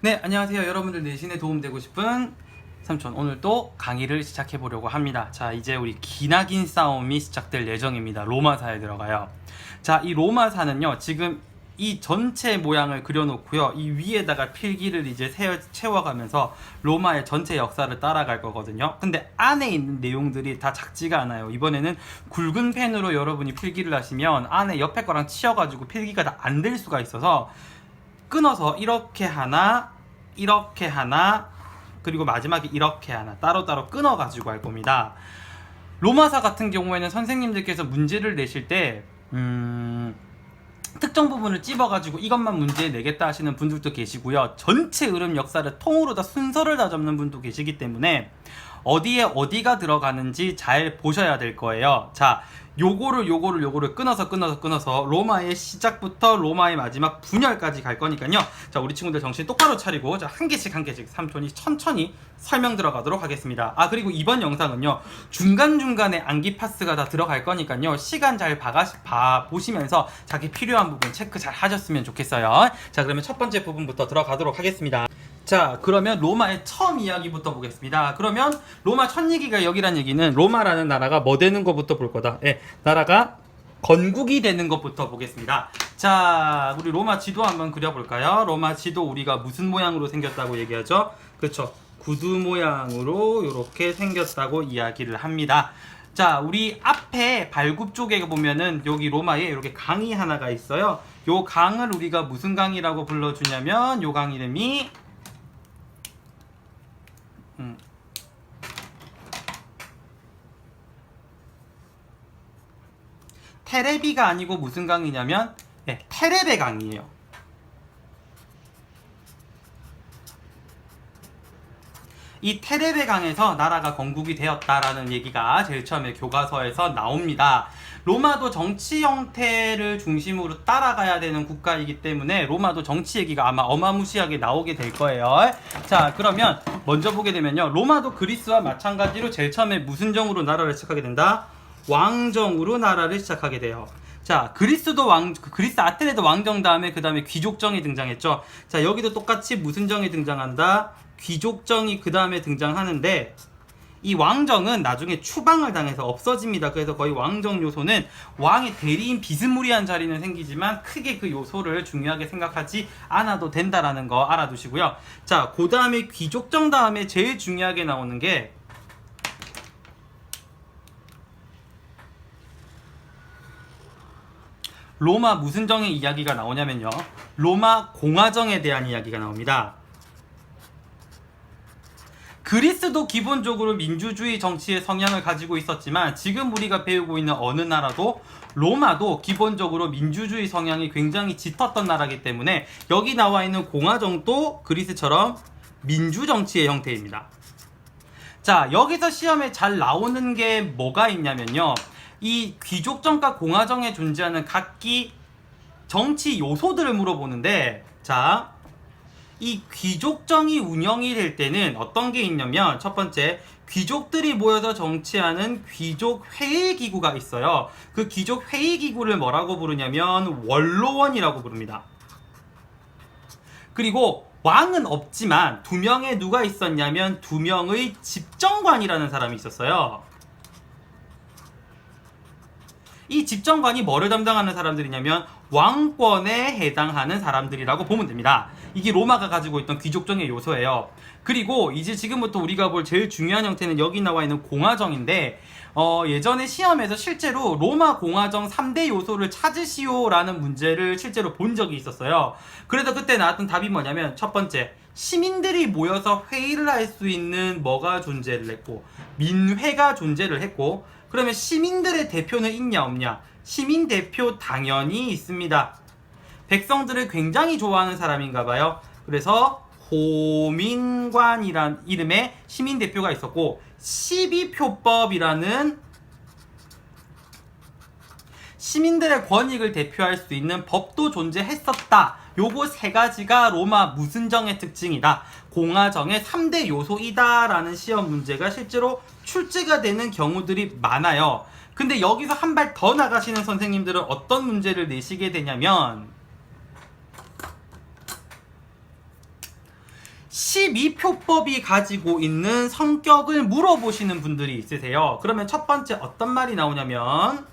네, 안녕하세요. 여러분들 내신에 도움되고 싶은 삼촌. 오늘 또 강의를 시작해 보려고 합니다. 자, 이제 우리 기나긴 싸움이 시작될 예정입니다. 로마사에 들어가요. 자, 이 로마사는요, 지금 이 전체 모양을 그려놓고요, 이 위에다가 필기를 이제 채워가면서 로마의 전체 역사를 따라갈 거거든요. 근데 안에 있는 내용들이 다 작지가 않아요. 이번에는 굵은 펜으로 여러분이 필기를 하시면 안에 옆에 거랑 치여가지고 필기가 다 안 될 수가 있어서 끊어서 이렇게 하나, 이렇게 하나, 그리고 마지막에 이렇게 하나 따로따로 끊어가지고 할 겁니다. 로마사 같은 경우에는 선생님들께서 문제를 내실 때 특정 부분을 찝어가지고 이것만 문제 내겠다 하시는 분들도 계시고요, 전체 흐름 역사를 통으로 다 순서를 다 잡는 분도 계시기 때문에 어디에 어디가 들어가는지 잘 보셔야 될 거예요. 자, 요거를 끊어서 로마의 시작부터 로마의 마지막 분열까지 갈 거니까요. 자, 우리 친구들 정신 똑바로 차리고, 자, 한 개씩 삼촌이 천천히 설명 들어가도록 하겠습니다. 아, 그리고 이번 영상은요, 중간중간에 암기 파스가 다 들어갈 거니까요, 시간 잘 보시면서 자기 필요한 부분 체크 잘 하셨으면 좋겠어요. 자, 그러면 첫 번째 부분부터 들어가도록 하겠습니다. 자, 그러면 로마의 처음 이야기부터 보겠습니다. 그러면 로마 첫 얘기가 여기란 얘기는 로마라는 나라가 뭐 되는 것부터 볼 거다. 예, 나라가 건국이 되는 것부터 보겠습니다. 자, 우리 로마 지도 한번 그려볼까요? 로마 지도 우리가 무슨 모양으로 생겼다고 얘기하죠? 그렇죠. 구두 모양으로 이렇게 생겼다고 이야기를 합니다. 자, 우리 앞에 발굽 쪽에 보면은 여기 로마에 이렇게 강이 하나가 있어요. 요 강을 우리가 무슨 강이라고 불러주냐면 요 강 이름이 테레비가 아니고 무슨 강이냐면 테레베 강이에요. 이 테레베 강에서 나라가 건국이 되었다라는 얘기가 제일 처음에 교과서에서 나옵니다. 로마도 정치 형태를 중심으로 따라가야 되는 국가이기 때문에 로마도 정치 얘기가 아마 어마무시하게 나오게 될 거예요. 자, 그러면 먼저 보게 되면요, 로마도 그리스와 마찬가지로 제일 처음에 무슨 정으로 나라를 시작하게 된다? 왕정으로 나라를 시작하게 돼요. 자, 그리스 아테네도 왕정 다음에 그 다음에 귀족정이 등장했죠. 자, 여기도 똑같이 무슨 정이 등장한다? 귀족정이 그 다음에 등장하는데, 이 왕정은 나중에 추방을 당해서 없어집니다. 그래서 거의 왕정 요소는 왕의 대리인 비스무리한 자리는 생기지만 크게 그 요소를 중요하게 생각하지 않아도 된다라는 거 알아두시고요. 자, 그 다음에 귀족정 다음에 제일 중요하게 나오는 게 로마 무슨 정의 이야기가 나오냐면요, 로마 공화정에 대한 이야기가 나옵니다. 그리스도 기본적으로 민주주의 정치의 성향을 가지고 있었지만 지금 우리가 배우고 있는 어느 나라도 로마도 기본적으로 민주주의 성향이 굉장히 짙었던 나라이기 때문에 여기 나와 있는 공화정도 그리스처럼 민주정치의 형태입니다. 자, 여기서 시험에 잘 나오는 게 뭐가 있냐면요, 이 귀족정과 공화정에 존재하는 각기 정치 요소들을 물어보는데, 자, 이 귀족정이 운영이 될 때는 어떤 게 있냐면, 첫 번째, 귀족들이 모여서 정치하는 귀족회의기구가 있어요. 그 귀족회의기구를 뭐라고 부르냐면 원로원이라고 부릅니다. 그리고 왕은 없지만 두 명의 누가 있었냐면 두 명의 집정관이라는 사람이 있었어요. 이 집정관이 뭐를 담당하는 사람들이냐면 왕권에 해당하는 사람들이라고 보면 됩니다. 이게 로마가 가지고 있던 귀족정의 요소예요. 그리고 이제 지금부터 우리가 볼 제일 중요한 형태는 여기 나와 있는 공화정인데, 예전에 시험에서 실제로 로마 공화정 3대 요소를 찾으시오 라는 문제를 실제로 본 적이 있었어요. 그래서 그때 나왔던 답이 뭐냐면, 첫 번째, 시민들이 모여서 회의를 할 수 있는 뭐가 존재를 했고, 민회가 존재를 했고, 그러면 시민들의 대표는 있냐 없냐? 시민 대표 당연히 있습니다. 백성들을 굉장히 좋아하는 사람인가 봐요. 그래서 호민관이란 이름의 시민 대표가 있었고, 12표법이라는 시민들의 권익을 대표할 수 있는 법도 존재했었다. 요거 세 가지가 로마 무슨정의 특징이다, 공화정의 3대 요소이다 라는 시험 문제가 실제로 출제가 되는 경우들이 많아요. 근데 여기서 한 발 더 나가시는 선생님들은 어떤 문제를 내시게 되냐면, 12표법이 가지고 있는 성격을 물어보시는 분들이 있으세요. 그러면 첫 번째 어떤 말이 나오냐면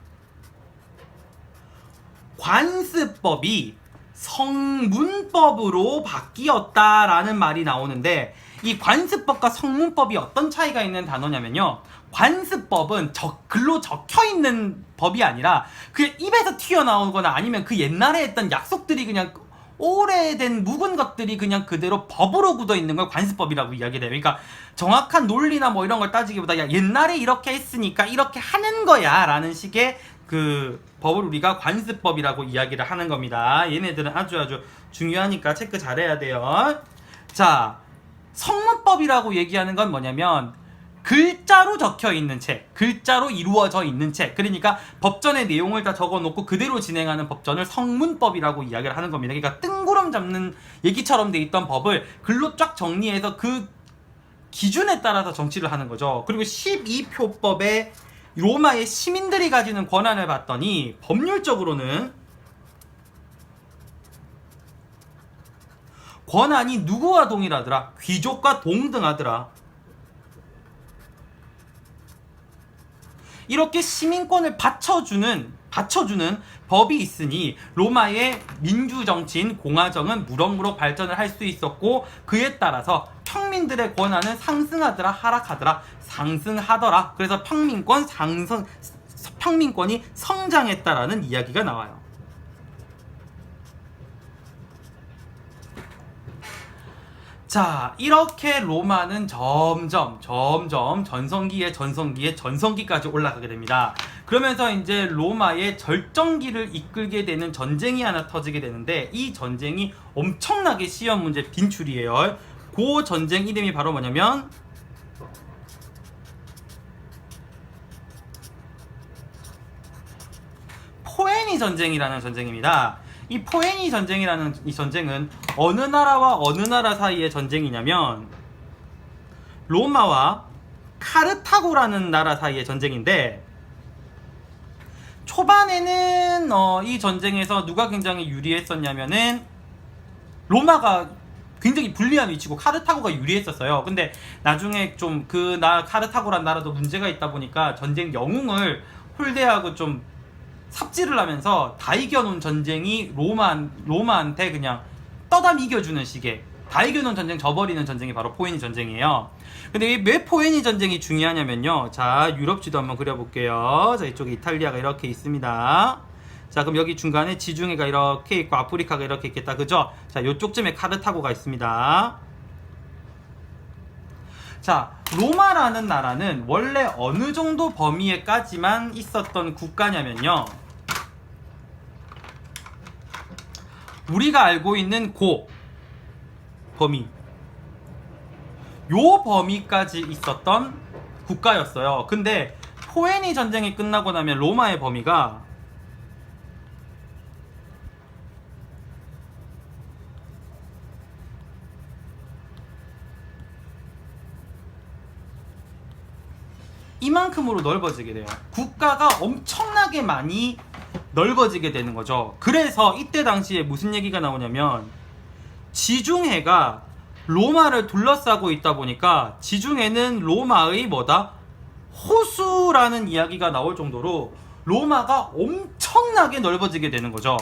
관습법이 성문법으로 바뀌었다라는 말이 나오는데, 이 관습법과 성문법이 어떤 차이가 있는 단어냐면요, 관습법은 글로 적혀있는 법이 아니라 그냥 입에서 튀어나오거나 아니면 그 옛날에 했던 약속들이 그냥 오래된 묵은 것들이 그냥 그대로 법으로 굳어있는 걸 관습법이라고 이야기해요. 그러니까 정확한 논리나 뭐 이런 걸 따지기보다 야, 옛날에 이렇게 했으니까 이렇게 하는 거야 라는 식의 그 법을 우리가 관습법이라고 이야기를 하는 겁니다. 얘네들은 아주 중요하니까 체크 잘해야 돼요. 자, 성문법이라고 얘기하는 건 뭐냐면 글자로 적혀 있는 책, 글자로 이루어져 있는 책, 그러니까 법전의 내용을 다 적어 놓고 그대로 진행하는 법전을 성문법이라고 이야기를 하는 겁니다. 그러니까 뜬구름 잡는 얘기처럼 돼 있던 법을 글로 쫙 정리해서 그 기준에 따라서 정치를 하는 거죠. 그리고 12표법의 로마의 시민들이 가지는 권한을 봤더니 법률적으로는 권한이 누구와 동일하더라? 귀족과 동등하더라. 이렇게 시민권을 받쳐주는 법이 있으니 로마의 민주정치인 공화정은 무럭무럭 발전을 할 수 있었고, 그에 따라서 평민들의 권한은 상승하더라 하락하더라? 상승하더라. 그래서 평민권이 성장했다라는 이야기가 나와요. 자, 이렇게 로마는 점점 전성기까지 올라가게 됩니다. 그러면서 이제 로마의 절정기를 이끌게 되는 전쟁이 하나 터지게 되는데, 이 전쟁이 엄청나게 시험 문제 빈출이에요. 그 전쟁 이름이 바로 뭐냐면 포에니 전쟁이라는 전쟁입니다. 이 포에니 전쟁이라는 이 전쟁은 어느 나라와 어느 나라 사이의 전쟁이냐면 로마와 카르타고라는 나라 사이의 전쟁인데, 초반에는 이 전쟁에서 누가 굉장히 유리했었냐면은 로마가 굉장히 불리한 위치고 카르타고가 유리했었어요. 근데 나중에 좀 카르타고란 나라도 문제가 있다 보니까 전쟁 영웅을 홀대하고 좀 삽질을 하면서 다 이겨놓은 전쟁이 로마한테 그냥 떠담 이겨주는 식의, 다 이겨놓은 전쟁 져버리는 전쟁이 바로 포에니 전쟁이에요. 근데 왜 포에니 전쟁이 중요하냐면요, 자, 유럽 지도 한번 그려볼게요. 자, 이쪽에 이탈리아가 이렇게 있습니다. 자, 그럼 여기 중간에 지중해가 이렇게 있고 아프리카가 이렇게 있겠다, 그죠? 자, 요쪽쯤에 카르타고가 있습니다. 자, 로마라는 나라는 원래 어느 정도 범위에까지만 있었던 국가냐면요, 우리가 알고 있는 범위, 요 범위까지 있었던 국가였어요. 근데 포에니 전쟁이 끝나고 나면 로마의 범위가 이만큼으로 넓어지게 돼요. 국가가 엄청나게 많이 넓어지게 되는 거죠. 그래서 이때 당시에 무슨 얘기가 나오냐면, 지중해가 로마를 둘러싸고 있다 보니까 지중해는 로마의 호수라는 이야기가 나올 정도로 로마가 엄청나게 넓어지게 되는 거죠.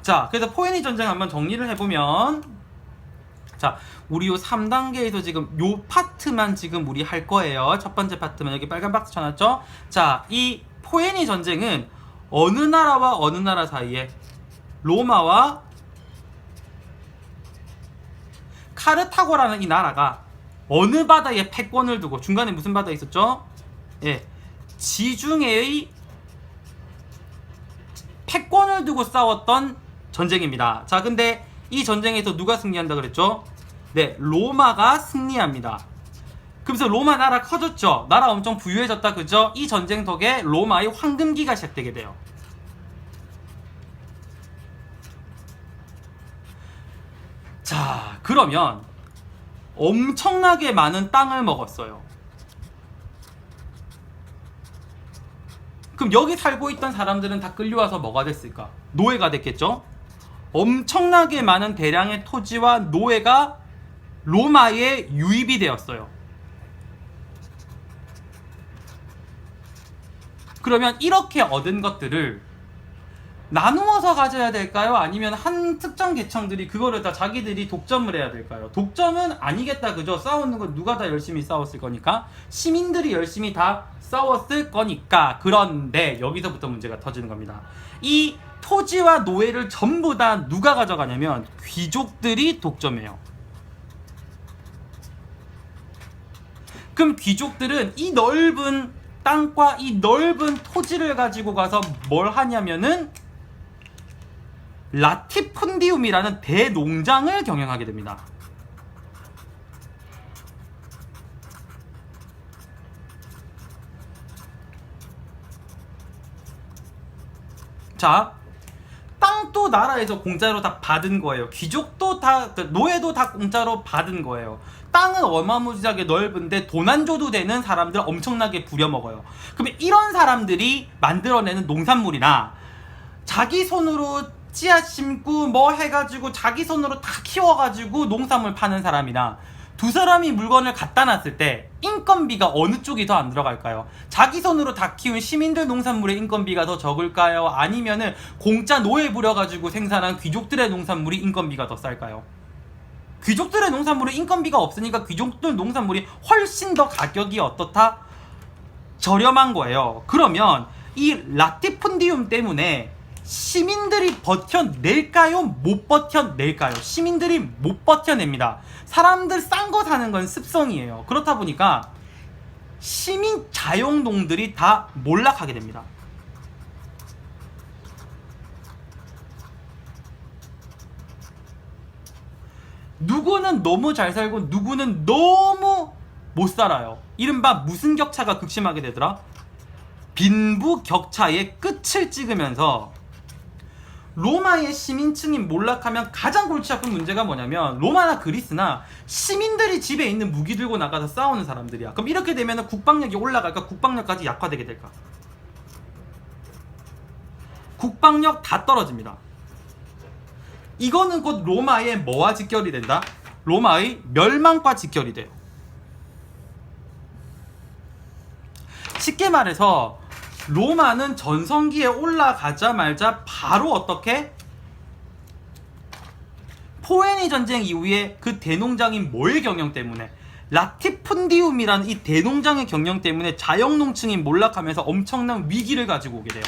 자, 그래서 포에니 전쟁 한번 정리를 해보면, 자, 우리 요 3단계에서 지금 요 파트만 지금 우리 할 거예요. 첫 번째 파트만 여기 빨간 박스 쳐놨죠? 자, 이 포에니 전쟁은 어느 나라와 어느 나라 사이에, 로마와 카르타고라는 이 나라가 어느 바다에 패권을 두고, 중간에 무슨 바다 있었죠? 예, 지중해의 패권을 두고 싸웠던 전쟁입니다. 자, 근데 이 전쟁에서 누가 승리한다 그랬죠? 네, 로마가 승리합니다. 그래서 로마 나라 커졌죠? 나라 엄청 부유해졌다, 그죠? 이 전쟁 덕에 로마의 황금기가 시작되게 돼요. 자, 그러면 엄청나게 많은 땅을 먹었어요. 그럼 여기 살고 있던 사람들은 다 끌려와서 뭐가 됐을까? 노예가 됐겠죠? 엄청나게 많은 대량의 토지와 노예가 로마에 유입이 되었어요. 그러면 이렇게 얻은 것들을 나누어서 가져야 될까요? 아니면 한 특정 계층들이 그거를 다 자기들이 독점을 해야 될까요? 독점은 아니겠다, 그죠? 싸우는 건 누가 다 열심히 싸웠을 거니까, 시민들이 열심히 다 싸웠을 거니까. 그런데 여기서부터 문제가 터지는 겁니다. 이 토지와 노예를 전부 다 누가 가져가냐면 귀족들이 독점해요. 그럼 귀족들은 이 넓은 땅과 이 넓은 토지를 가지고 가서 뭘 하냐면은 라티푼디움이라는 대농장을 경영하게 됩니다. 자, 땅도 나라에서 공짜로 다 받은 거예요. 귀족도 다, 노예도 다 공짜로 받은 거예요. 땅은 어마무지하게 넓은데 돈 안 줘도 되는 사람들 엄청나게 부려먹어요. 그러면 이런 사람들이 만들어내는 농산물이나 자기 손으로 씨앗 심고 뭐 해가지고 자기 손으로 다 키워가지고 농산물 파는 사람이나 두 사람이 물건을 갖다 놨을 때 인건비가 어느 쪽이 더 안 들어갈까요? 자기 손으로 다 키운 시민들 농산물의 인건비가 더 적을까요? 아니면은 공짜 노예 부려가지고 생산한 귀족들의 농산물이 인건비가 더 쌀까요? 귀족들의 농산물은 인건비가 없으니까 귀족들 농산물이 훨씬 더 가격이 어떻다? 저렴한 거예요. 그러면 이 라티푼디움 때문에 시민들이 버텨낼까요? 못 버텨낼까요? 시민들이 못 버텨냅니다. 사람들 싼 거 사는 건 습성이에요. 그렇다 보니까 시민 자영농들이 다 몰락하게 됩니다. 누구는 너무 잘 살고 누구는 너무 못 살아요. 이른바 무슨 격차가 극심하게 되더라? 빈부격차의 끝을 찍으면서 로마의 시민층이 몰락하면 가장 골치 아픈 문제가 뭐냐면 로마나 그리스나 시민들이 집에 있는 무기 들고 나가서 싸우는 사람들이야. 그럼 이렇게 되면 국방력이 올라갈까? 국방력까지 약화되게 될까? 국방력 다 떨어집니다. 이거는 곧 로마의 뭐와 직결이 된다? 로마의 멸망과 직결이 돼요. 쉽게 말해서 로마는 전성기에 올라가자마자 바로 어떻게? 포에니 전쟁 이후에 그 대농장인 뭐의 경영 때문에? 라티푼디움이라는 이 대농장의 경영 때문에 자영농층이 몰락하면서 엄청난 위기를 가지고 오게 돼요.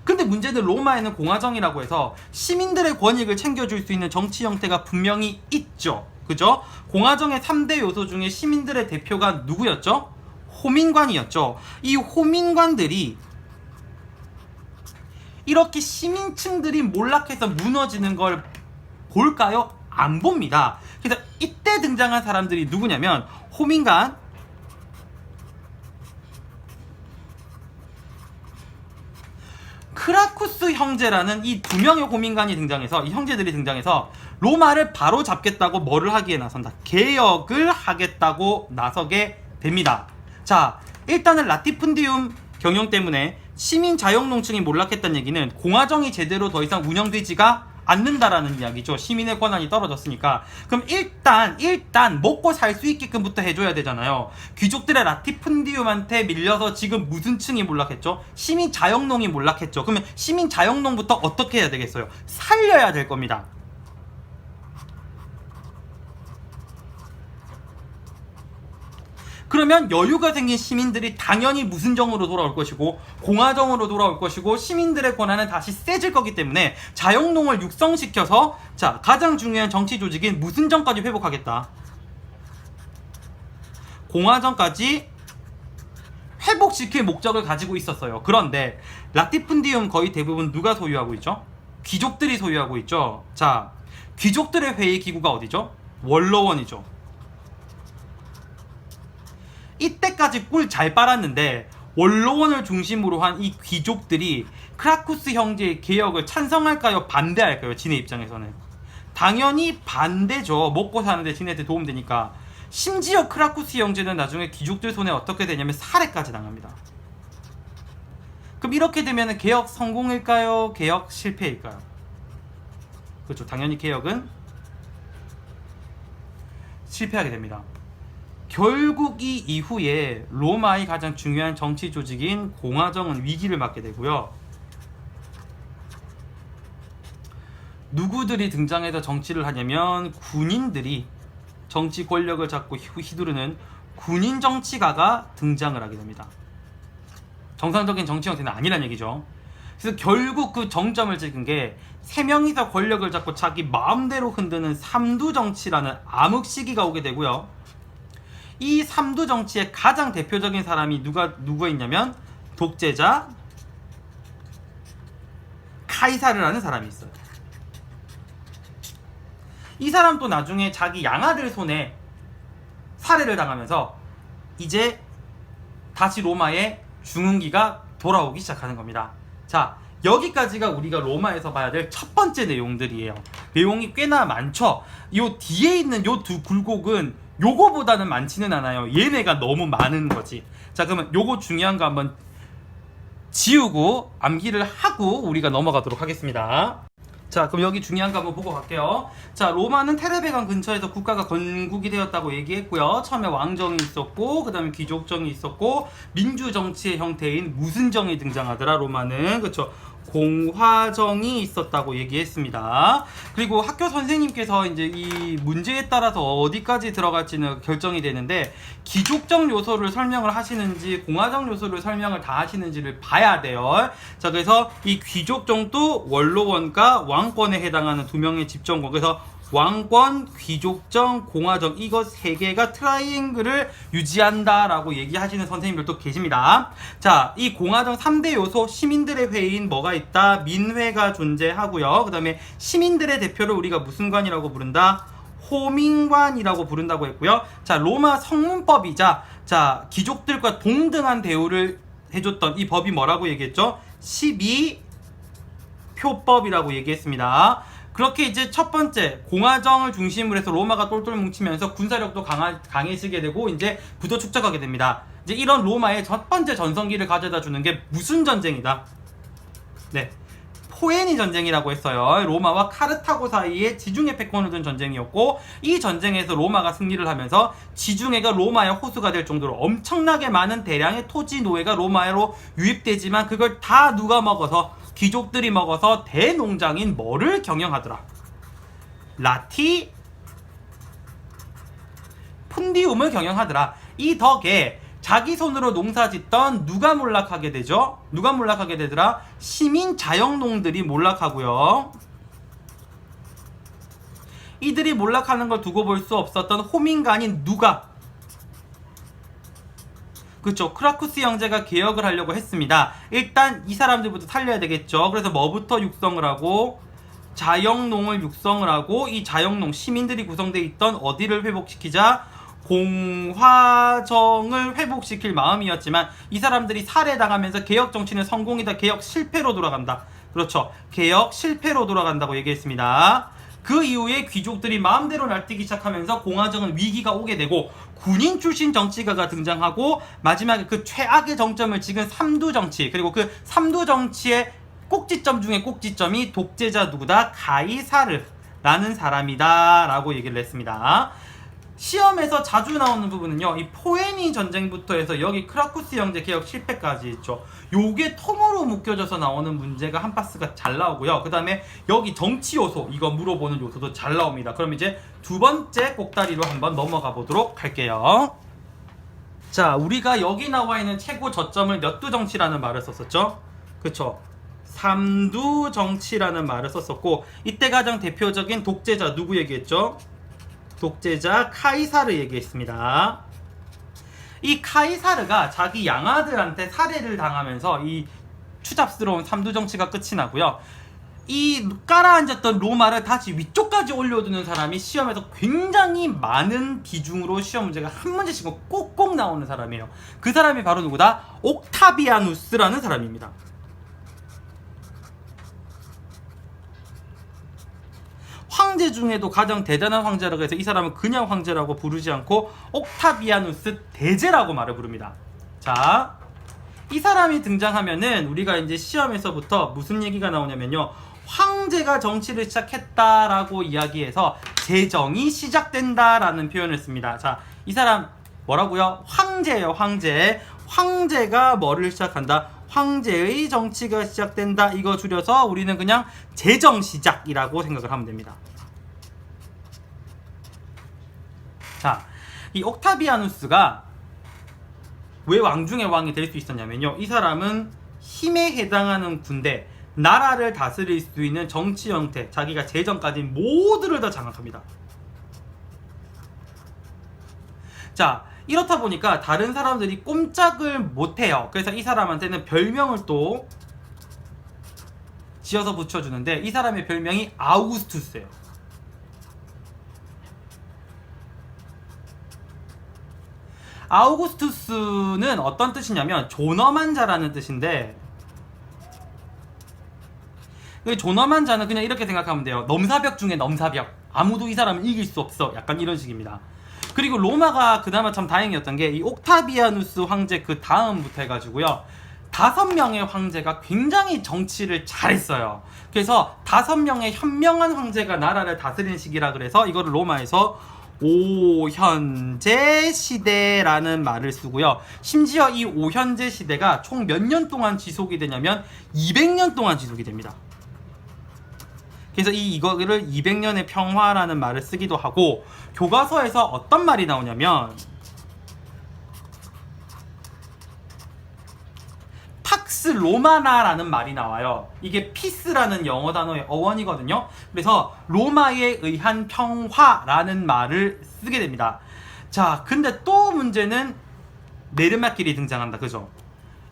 근데 문제는 로마에는 공화정이라고 해서 시민들의 권익을 챙겨줄 수 있는 정치 형태가 분명히 있죠. 그죠? 공화정의 3대 요소 중에 시민들의 대표가 누구였죠? 호민관이었죠. 이 호민관들이 이렇게 시민층들이 몰락해서 무너지는 걸 볼까요? 안 봅니다. 그래서 이때 등장한 사람들이 누구냐면 호민관, 크라쿠스 형제라는 이 두 명의 호민관이 등장해서, 이 형제들이 등장해서 로마를 바로 잡겠다고 뭐를 하기에 나선다? 개혁을 하겠다고 나서게 됩니다. 자, 일단은 라티푼디움 경영 때문에 시민 자영농층이 몰락했다는 얘기는 공화정이 제대로 더 이상 운영되지가 않는다라는 이야기죠. 시민의 권한이 떨어졌으니까. 그럼 일단 먹고 살 수 있게끔부터 해줘야 되잖아요. 귀족들의 라티푼디움한테 밀려서 지금 무슨 층이 몰락했죠? 시민 자영농이 몰락했죠. 그러면 시민 자영농부터 어떻게 해야 되겠어요? 살려야 될 겁니다. 그러면 여유가 생긴 시민들이 당연히 무슨 정으로 돌아올 것이고 공화정으로 돌아올 것이고 시민들의 권한은 다시 세질 거기 때문에 자영농을 육성시켜서 자, 가장 중요한 정치 조직인 무슨 정까지 회복하겠다. 공화정까지 회복시킬 목적을 가지고 있었어요. 그런데 라티푼디움 거의 대부분 누가 소유하고 있죠? 귀족들이 소유하고 있죠. 자, 귀족들의 회의 기구가 어디죠? 원로원이죠. 이때까지 꿀 잘 빨았는데 원로원을 중심으로 한 이 귀족들이 크라쿠스 형제의 개혁을 찬성할까요? 반대할까요? 지네 입장에서는 당연히 반대죠. 먹고 사는데 지네한테 도움되니까. 심지어 크라쿠스 형제는 나중에 귀족들 손에 어떻게 되냐면 살해까지 당합니다. 그럼 이렇게 되면 개혁 성공일까요? 개혁 실패일까요? 그렇죠. 당연히 개혁은 실패하게 됩니다. 결국 이 이후에 로마의 가장 중요한 정치 조직인 공화정은 위기를 맞게 되고요. 누구들이 등장해서 정치를 하냐면 군인들이 정치 권력을 잡고 휘두르는 군인 정치가가 등장을 하게 됩니다. 정상적인 정치 형태는 아니란 얘기죠. 그래서 결국 그 정점을 찍은 게 3명이서 권력을 잡고 자기 마음대로 흔드는 삼두 정치라는 암흑 시기가 오게 되고요. 이 삼두 정치의 가장 대표적인 사람이 누가 있냐면 독재자 카이사르라는 사람이 있어요. 이 사람도 나중에 자기 양아들 손에 살해를 당하면서 이제 다시 로마의 중흥기가 돌아오기 시작하는 겁니다. 자, 여기까지가 우리가 로마에서 봐야 될 첫 번째 내용들이에요. 내용이 꽤나 많죠. 요 뒤에 있는 요 두 굴곡은 요거보다는 많지는 않아요. 얘네가 너무 많은 거지. 자, 그러면 요거 중요한 거 한번 지우고 암기를 하고 우리가 넘어가도록 하겠습니다. 자, 그럼 여기 중요한 거 한번 보고 갈게요. 자, 로마는 테레베강 근처에서 국가가 건국이 되었다고 얘기했고요. 처음에 왕정이 있었고, 그 다음에 귀족정이 있었고, 민주정치의 형태인 무슨정이 등장하더라, 로마는. 그쵸? 공화정이 있었다고 얘기했습니다. 그리고 학교 선생님께서 이제 이 문제에 따라서 어디까지 들어갈지는 결정이 되는데, 귀족정 요소를 설명을 하시는지 공화정 요소를 설명을 다 하시는지를 봐야 돼요. 자, 그래서 이 귀족정도 원로원과 왕권에 해당하는 두 명의 집정권, 그래서 왕권, 귀족정, 공화정, 이거 세 개가 트라이앵글을 유지한다라고 얘기하시는 선생님들도 계십니다. 자, 이 공화정 3대 요소, 시민들의 회의인 뭐가 있다? 민회가 존재하고요. 그 다음에 시민들의 대표를 우리가 무슨 관이라고 부른다? 호민관이라고 부른다고 했고요. 자, 로마 성문법이자 자, 귀족들과 동등한 대우를 해줬던 이 법이 뭐라고 얘기했죠? 12표법이라고 얘기했습니다. 그렇게 이제 첫 번째 공화정을 중심으로 해서 로마가 똘똘 뭉치면서 군사력도 강해지게 되고 이제 부도 축적하게 됩니다. 이제 이런 로마의 첫 번째 전성기를 가져다 주는 게 무슨 전쟁이다? 네, 포에니 전쟁이라고 했어요. 로마와 카르타고 사이에 지중해 패권을 둔 전쟁이었고, 이 전쟁에서 로마가 승리를 하면서 지중해가 로마의 호수가 될 정도로 엄청나게 많은 대량의 토지 노예가 로마로 유입되지만 그걸 다 누가 먹어서? 귀족들이 먹어서 대농장인 뭐를 경영하더라? 라티푼디움을 경영하더라. 이 덕에 자기 손으로 농사 짓던 누가 몰락하게 되죠? 누가 몰락하게 되더라? 시민 자영농들이 몰락하고요. 이들이 몰락하는 걸 두고 볼 수 없었던 호민관인 누가? 그렇죠. 크라쿠스 형제가 개혁을 하려고 했습니다. 일단 이 사람들부터 살려야 되겠죠. 그래서 뭐부터 육성을 하고? 자영농을 육성을 하고, 이 자영농 시민들이 구성되어 있던 어디를 회복시키자? 공화정을 회복시킬 마음이었지만 이 사람들이 살해당하면서 개혁 정치는 성공이다. 개혁 실패로 돌아간다. 그렇죠. 개혁 실패로 돌아간다고 얘기했습니다. 그 이후에 귀족들이 마음대로 날뛰기 시작하면서 공화정은 위기가 오게 되고 군인 출신 정치가가 등장하고 마지막에 그 최악의 정점을 찍은 삼두 정치, 그리고 그 삼두 정치의 꼭지점 중에 꼭지점이 독재자 누구다? 가이사르라는 사람이다 라고 얘기를 했습니다. 시험에서 자주 나오는 부분은요, 이 포에니 전쟁부터 해서 여기 크라쿠스 형제 개혁 실패까지 있죠. 요게 통으로 묶여져서 나오는 문제가 한 파스가 잘 나오고요. 그 다음에 여기 정치 요소, 이거 물어보는 요소도 잘 나옵니다. 그럼 이제 두 번째 꼭다리로 한번 넘어가 보도록 할게요. 자, 우리가 여기 나와 있는 최고 저점을 몇두 정치라는 말을 썼었죠. 그쵸? 삼두 정치라는 말을 썼었고, 이때 가장 대표적인 독재자 누구 얘기했죠? 독재자 카이사르 얘기했습니다. 이 카이사르가 자기 양아들한테 살해를 당하면서 이 추잡스러운 삼두 정치가 끝이 나고요. 이 깔아앉았던 로마를 다시 위쪽까지 올려두는 사람이 시험에서 굉장히 많은 비중으로 시험 문제가 한 문제씩 꼭꼭 나오는 사람이에요. 그 사람이 바로 누구다? 옥타비아누스라는 사람입니다. 황제 중에도 가장 대단한 황제라고 해서 이 사람은 그냥 황제라고 부르지 않고 옥타비아누스 대제라고 말을 부릅니다. 자, 이 사람이 등장하면은 우리가 이제 시험에서부터 무슨 얘기가 나오냐면요, 황제가 정치를 시작했다라고 이야기해서 제정이 시작된다라는 표현을 씁니다. 자, 이 사람 뭐라고요? 황제예요, 황제. 황제가 뭐를 시작한다? 황제의 정치가 시작된다. 이거 줄여서 우리는 그냥 제정 시작이라고 생각을 하면 됩니다. 자, 이 옥타비아누스가 왜 왕중의 왕이 될 수 있었냐면요, 이 사람은 힘에 해당하는 군대, 나라를 다스릴 수 있는 정치 형태, 자기가 재정까지 모두를 다 장악합니다. 자, 이렇다 보니까 다른 사람들이 꼼짝을 못해요. 그래서 이 사람한테는 별명을 또 지어서 붙여주는데, 이 사람의 별명이 아우구스투스예요. 아우구스투스는 어떤 뜻이냐면 존엄한 자라는 뜻인데, 존엄한 자는 그냥 이렇게 생각하면 돼요. 넘사벽 중에 넘사벽. 아무도 이 사람을 이길 수 없어. 약간 이런 식입니다. 그리고 로마가 그나마 참 다행이었던 게 이 옥타비아누스 황제 그 다음부터 해가지고요, 5명의 황제가 굉장히 정치를 잘했어요. 그래서 5명의 현명한 황제가 나라를 다스리는 시기라 그래서 이거를 로마에서 오현제 시대라는 말을 쓰고요. 심지어 이 오현제 시대가 총 몇 년 동안 지속이 되냐면 200년 동안 지속이 됩니다. 그래서 이거를 200년의 평화라는 말을 쓰기도 하고, 교과서에서 어떤 말이 나오냐면 팍스 로마나라는 말이 나와요. 이게 피스라는 영어 단어의 어원이거든요. 그래서 로마에 의한 평화라는 말을 쓰게 됩니다. 자, 근데 또 문제는 네르마길이 등장한다. 그죠?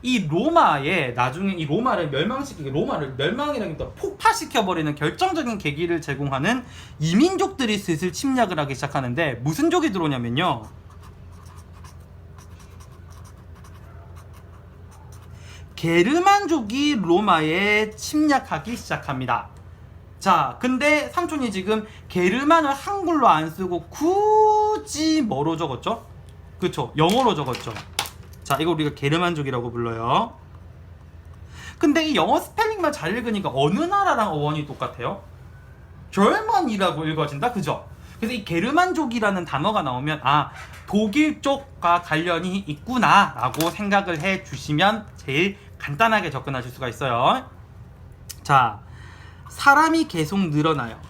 이 로마에 나중에 이 로마를 멸망시키고, 로마를 멸망이라기보다 폭파시켜버리는 결정적인 계기를 제공하는 이민족들이 슬슬 침략을 하기 시작하는데, 무슨 족이 들어오냐면요, 게르만족이 로마에 침략하기 시작합니다. 자, 근데 삼촌이 지금 게르만을 한글로 안 쓰고 굳이 뭐로 적었죠? 그쵸, 영어로 적었죠. 자, 이거 우리가 게르만족이라고 불러요. 근데 이 영어 스펠링만 잘 읽으니까 어느 나라랑 어원이 똑같아요? 절만이라고 읽어진다, 그죠? 그래서 이 게르만족이라는 단어가 나오면 아, 독일 쪽과 관련이 있구나 라고 생각을 해 주시면 제일 간단하게 접근하실 수가 있어요. 자, 사람이 계속 늘어나요.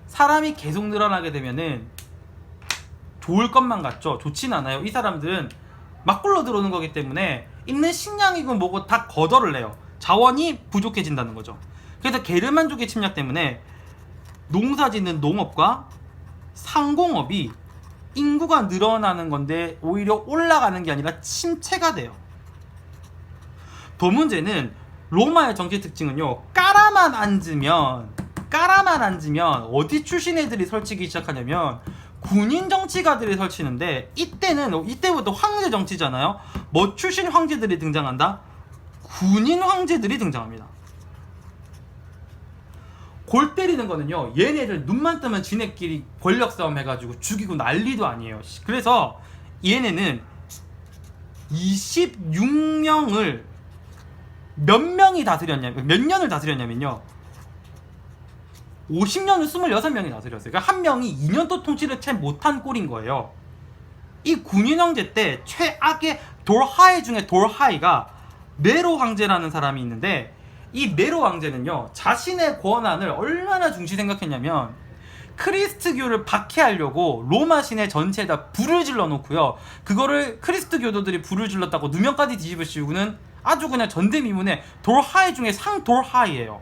사람이 계속 늘어나게 되면은 좋을 것만 같죠? 좋진 않아요. 이 사람들은 막 굴러 들어오는 거기 때문에 있는 식량이고 뭐고 다 거덜을 내요. 자원이 부족해진다는 거죠. 그래서 게르만족의 침략 때문에 농사 짓는 농업과 상공업이 인구가 늘어나는 건데 오히려 올라가는 게 아니라 침체가 돼요. 더 문제는 로마의 정치 특징은요, 까라만 앉으면 어디 출신 애들이 설치기 시작하냐면 군인 정치가들이 설치는데, 이때부터 황제 정치잖아요. 뭐 출신 황제들이 등장한다? 군인 황제들이 등장합니다. 골 때리는 거는요, 얘네들 눈만 뜨면 지네끼리 권력 싸움 해가지고 죽이고 난리도 아니에요. 그래서 얘네는 26명을 몇 년을 다스렸냐면요, 50년을 26명이 다스렸어요. 그러니까 한 명이 2년도 통치를 채 못한 꼴인 거예요. 이 군인 황제 때 최악의 돌하이 중에 돌하이가 네로 황제라는 사람이 있는데, 이 네로 황제는요, 자신의 권한을 얼마나 중시 생각했냐면 크리스트교를 박해하려고 로마 시내 전체에다 불을 질러 놓고요, 그거를 크리스트 교도들이 불을 질렀다고 누명까지 뒤집어 씌우고는 아주 그냥 전대미문의 돌하이 중에 상돌하이예요.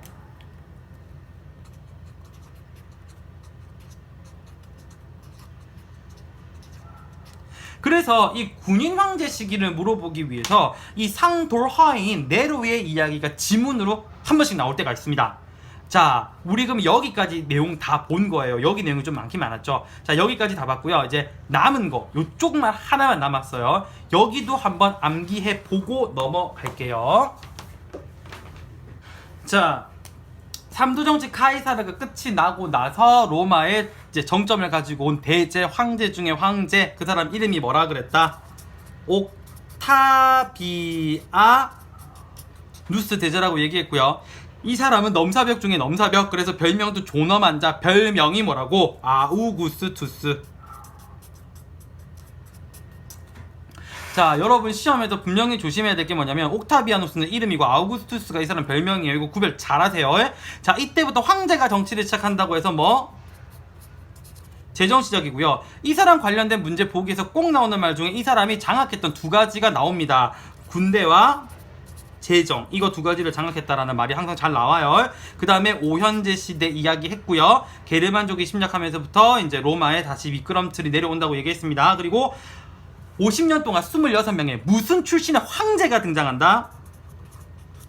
그래서 이 군인 황제 시기를 물어보기 위해서 이 상돌하인 네로의 이야기가 지문으로 한 번씩 나올 때가 있습니다. 자, 우리 그럼 여기까지 내용 다 본 거예요. 여기 내용이 좀 많긴 많았죠. 자, 여기까지 다 봤고요. 이제 남은 거 요쪽만 하나만 남았어요. 여기도 한번 암기해 보고 넘어갈게요. 자, 삼두정치 카이사르가 끝이 나고 나서 로마의 이제 정점을 가지고 온 대제 황제 중에 황제, 그 사람 이름이 뭐라 그랬다? 옥타비아 누스 대제라고 얘기했고요. 이 사람은 넘사벽 중에 넘사벽. 그래서 별명도 존엄한자. 별명이 뭐라고? 아우구스투스. 자, 여러분 시험에서 분명히 조심해야 될 게 뭐냐면 옥타비아누스는 이름이고 아우구스투스가 이 사람 별명이에요. 이거 구별 잘하세요. 자, 이때부터 황제가 정치를 시작한다고 해서 뭐 제정 시작이고요. 이 사람 관련된 문제 보기에서 꼭 나오는 말 중에 이 사람이 장악했던 두 가지가 나옵니다. 군대와 재정, 이거 두 가지를 장악했다라는 말이 항상 잘 나와요. 그 다음에 오현제 시대 이야기 했고요. 게르만족이 침략하면서부터 이제 로마에 다시 미끄럼틀이 내려온다고 얘기했습니다. 그리고 50년 동안 26명의 무슨 출신의 황제가 등장한다?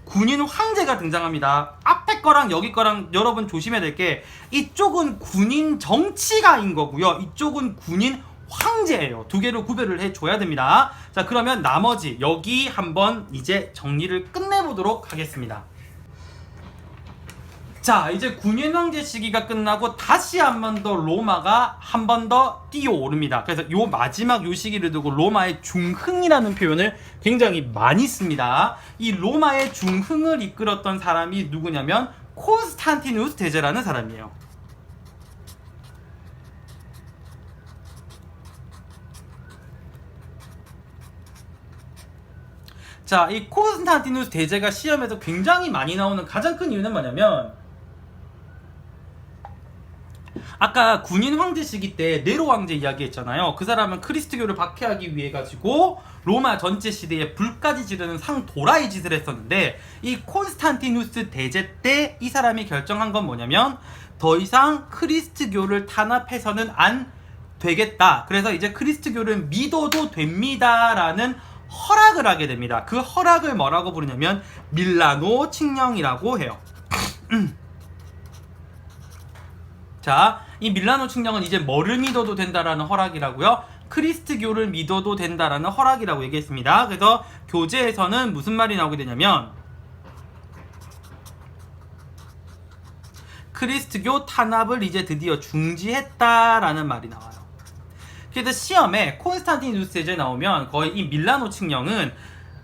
군인 황제가 등장합니다. 앞에 거랑 여기 거랑 여러분 조심해야 될 게 이쪽은 군인 정치가인 거고요. 이쪽은 군인 황제예요. 두 개를 구별을 해줘야 됩니다. 자, 그러면 나머지 여기 한번 이제 정리를 끝내보도록 하겠습니다. 자, 이제 군인 황제 시기가 끝나고 다시 한 번 더 로마가 한 번 더 뛰어오릅니다. 그래서 요 마지막 요 시기를 두고 로마의 중흥이라는 표현을 굉장히 많이 씁니다. 이 로마의 중흥을 이끌었던 사람이 누구냐면 콘스탄티누스 대제라는 사람이에요. 자, 이 콘스탄티누스 대제가 시험에서 굉장히 많이 나오는 가장 큰 이유는 뭐냐면 아까 군인 황제 시기 때 네로 왕제 이야기했잖아요. 그 사람은 크리스트교를 박해하기 위해 가지고 로마 전체 시대에 불까지 지르는 상도라이 짓을 했었는데 이 콘스탄티누스 대제 때 이 사람이 결정한 건 뭐냐면 더 이상 크리스트교를 탄압해서는 안 되겠다. 그래서 이제 크리스트교를 믿어도 됩니다라는 허락을 하게 됩니다. 그 허락을 뭐라고 부르냐면 밀라노 칙령이라고 해요. 자, 이 밀라노 칙령은 이제 뭐를 믿어도 된다라는 허락이라고요? 크리스트교를 믿어도 된다라는 허락이라고 얘기했습니다. 그래서 교재에서는 무슨 말이 나오게 되냐면 크리스트교 탄압을 이제 드디어 중지했다라는 말이 나와요. 그래서 시험에 콘스탄티누스 대제 나오면 거의 이 밀라노 칙령은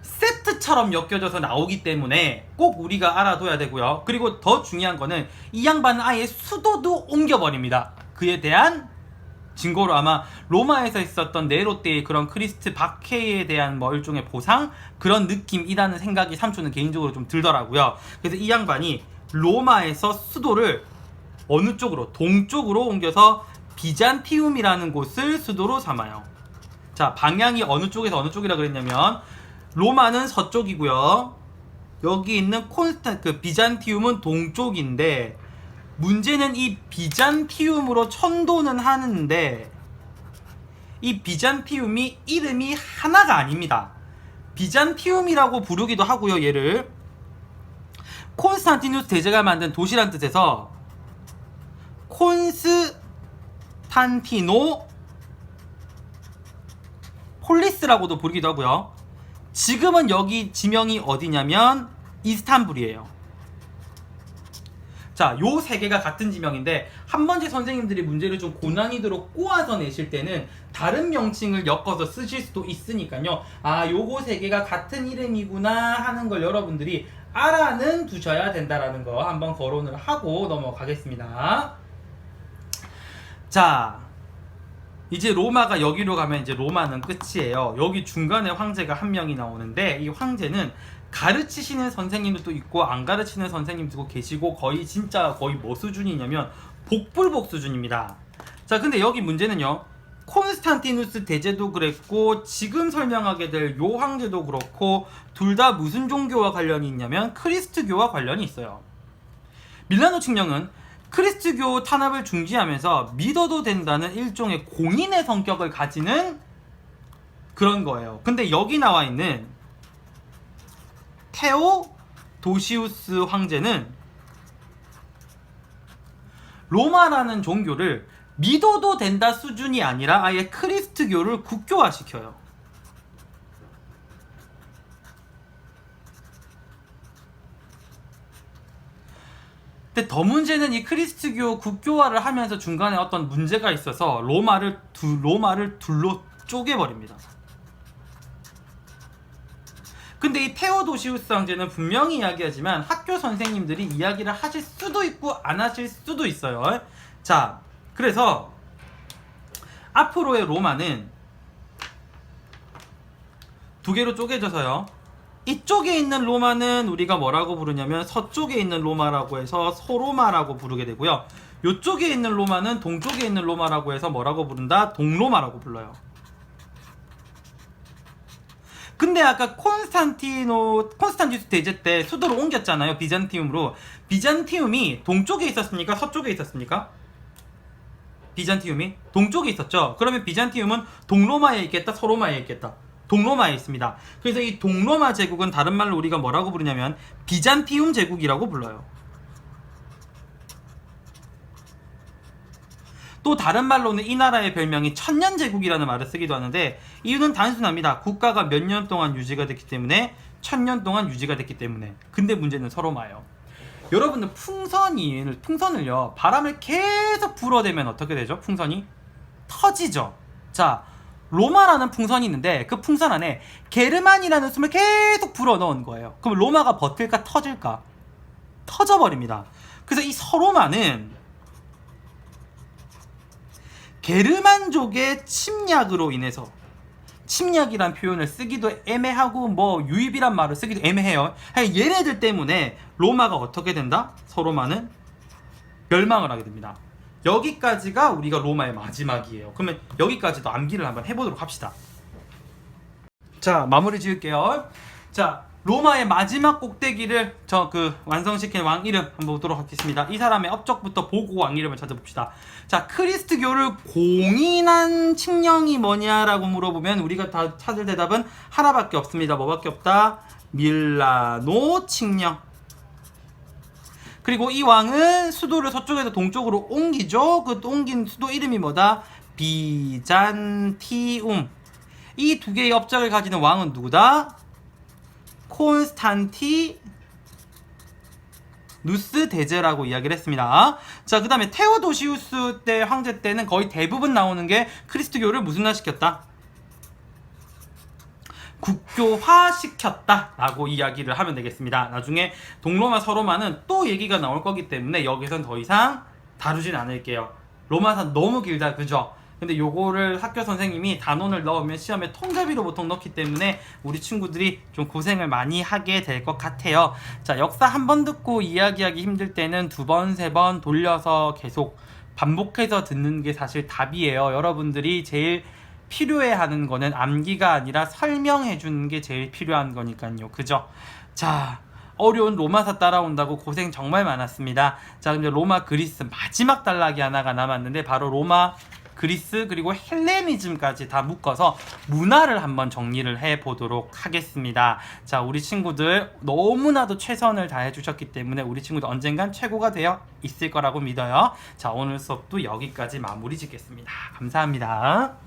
세트처럼 엮여져서 나오기 때문에 꼭 우리가 알아둬야 되고요. 그리고 더 중요한 거는 이 양반은 아예 수도도 옮겨버립니다. 그에 대한 증거로 아마 로마에서 있었던 네로 때의 그런 크리스트 박해에 대한 뭐 일종의 보상? 그런 느낌이라는 생각이 삼촌은 개인적으로 좀 들더라고요. 그래서 이 양반이 로마에서 수도를 어느 쪽으로? 동쪽으로 옮겨서 비잔티움이라는 곳을 수도로 삼아요. 자, 방향이 어느 쪽에서 어느 쪽이라 그랬냐면 로마는 서쪽이고요. 여기 있는 비잔티움은 동쪽인데 문제는 이 비잔티움으로 천도는 하는데 이 비잔티움이 이름이 하나가 아닙니다. 비잔티움이라고 부르기도 하고요. 얘를 콘스탄티누스 대제가 만든 도시란 뜻에서 콘스탄티노 폴리스라고도 부르기도 하고요. 지금은 여기 지명이 어디냐면 이스탄불이에요. 자, 요 세 개가 같은 지명인데 한 번째 선생님들이 문제를 좀 고난이도로 꼬아서 내실 때는 다른 명칭을 엮어서 쓰실 수도 있으니까요. 아, 요거 세 개가 같은 이름이구나 하는 걸 여러분들이 알아는 두셔야 된다라는 거 한번 거론을 하고 넘어가겠습니다. 자, 이제 로마가 여기로 가면 이제 로마는 끝이에요. 여기 중간에 황제가 한 명이 나오는데 이 황제는 가르치시는 선생님도 있고 안 가르치는 선생님도 계시고 거의 진짜 거의 뭐 수준이냐면 복불복 수준입니다. 자, 근데 여기 문제는요. 콘스탄티누스 대제도 그랬고 지금 설명하게 될 요 황제도 그렇고 둘 다 무슨 종교와 관련이 있냐면 크리스트교와 관련이 있어요. 밀라노 칙령은 크리스트교 탄압을 중지하면서 믿어도 된다는 일종의 공인의 성격을 가지는 그런 거예요. 근데 여기 나와 있는 테오도시우스 황제는 로마라는 종교를 믿어도 된다 수준이 아니라 아예 크리스트교를 국교화시켜요. 근데 더 문제는 이 크리스트교 국교화를 하면서 중간에 어떤 문제가 있어서 로마를 둘로 쪼개버립니다. 근데 이 테오도시우스 황제는 분명히 이야기하지만 학교 선생님들이 이야기를 하실 수도 있고 안 하실 수도 있어요. 자, 그래서 앞으로의 로마는 두 개로 쪼개져서요. 이쪽에 있는 로마는 우리가 뭐라고 부르냐면 서쪽에 있는 로마라고 해서 소로마라고 부르게 되고요. 이쪽에 있는 로마는 동쪽에 있는 로마라고 해서 뭐라고 부른다? 동로마라고 불러요. 근데 아까 콘스탄티누스 대제 때 수도를 옮겼잖아요. 비잔티움으로. 비잔티움이 동쪽에 있었습니까? 서쪽에 있었습니까? 비잔티움이 동쪽에 있었죠. 그러면 비잔티움은 동로마에 있겠다? 서로마에 있겠다? 동로마에 있습니다. 그래서 이 동로마 제국은 다른 말로 우리가 뭐라고 부르냐면 비잔티움 제국이라고 불러요. 또 다른 말로는 이 나라의 별명이 천년제국이라는 말을 쓰기도 하는데 이유는 단순합니다. 국가가 몇 년 동안 유지가 됐기 때문에 1000년 동안 유지가 됐기 때문에. 근데 문제는 서로마예요. 여러분들 풍선을요 바람을 계속 불어대면 어떻게 되죠? 풍선이 터지죠. 자, 로마라는 풍선이 있는데 그 풍선 안에 게르만이라는 숨을 계속 불어 넣은 거예요. 그럼 로마가 버틸까 터질까? 터져버립니다. 그래서 이 서로마는 게르만족의 침략으로 인해서, 침략이란 표현을 쓰기도 애매하고 뭐 유입이란 말을 쓰기도 애매해요. 얘네들 때문에 로마가 어떻게 된다? 서로마는 멸망을 하게 됩니다. 여기까지가 우리가 로마의 마지막이에요. 그러면 여기까지도 암기를 한번 해보도록 합시다. 자, 마무리 지을게요. 자, 로마의 마지막 꼭대기를 완성시킨 왕 이름 한번 보도록 하겠습니다. 이 사람의 업적부터 보고 왕 이름을 찾아봅시다. 자, 크리스트교를 공인한 칙령이 뭐냐라고 물어보면 우리가 다 찾을 대답은 하나밖에 없습니다. 뭐밖에 없다? 밀라노 칙령. 그리고 이 왕은 수도를 서쪽에서 동쪽으로 옮기죠. 그 옮긴 수도 이름이 뭐다? 비잔티움. 이 두 개의 업적을 가지는 왕은 누구다? 콘스탄티누스 대제라고 이야기를 했습니다. 자, 그 다음에 테오도시우스 때 황제 때는 거의 대부분 나오는 게 크리스트교를 무슨화시켰다? 국교화시켰다 라고 이야기를 하면 되겠습니다. 나중에 동로마 서로마는 또 얘기가 나올 거기 때문에 여기선 더 이상 다루진 않을게요. 로마사 너무 길다, 그죠? 근데 요거를 학교 선생님이 단원을 넣으면 시험에 통잡이로 보통 넣기 때문에 우리 친구들이 좀 고생을 많이 하게 될 것 같아요. 자, 역사 한 번 듣고 이야기하기 힘들 때는 2번, 3번 돌려서 계속 반복해서 듣는 게 사실 답이에요. 여러분들이 제일 필요해하는 거는 암기가 아니라 설명해 주는 게 제일 필요한 거니까요. 그죠? 자, 어려운 로마사 따라온다고 고생 정말 많았습니다. 자, 근데 로마 그리스 마지막 단락이 하나가 남았는데 바로 로마 그리스 그리고 헬레니즘까지 다 묶어서 문화를 한번 정리를 해보도록 하겠습니다. 자, 우리 친구들 너무나도 최선을 다해 주셨기 때문에 우리 친구들 언젠간 최고가 되어 있을 거라고 믿어요. 자, 오늘 수업도 여기까지 마무리 짓겠습니다. 감사합니다.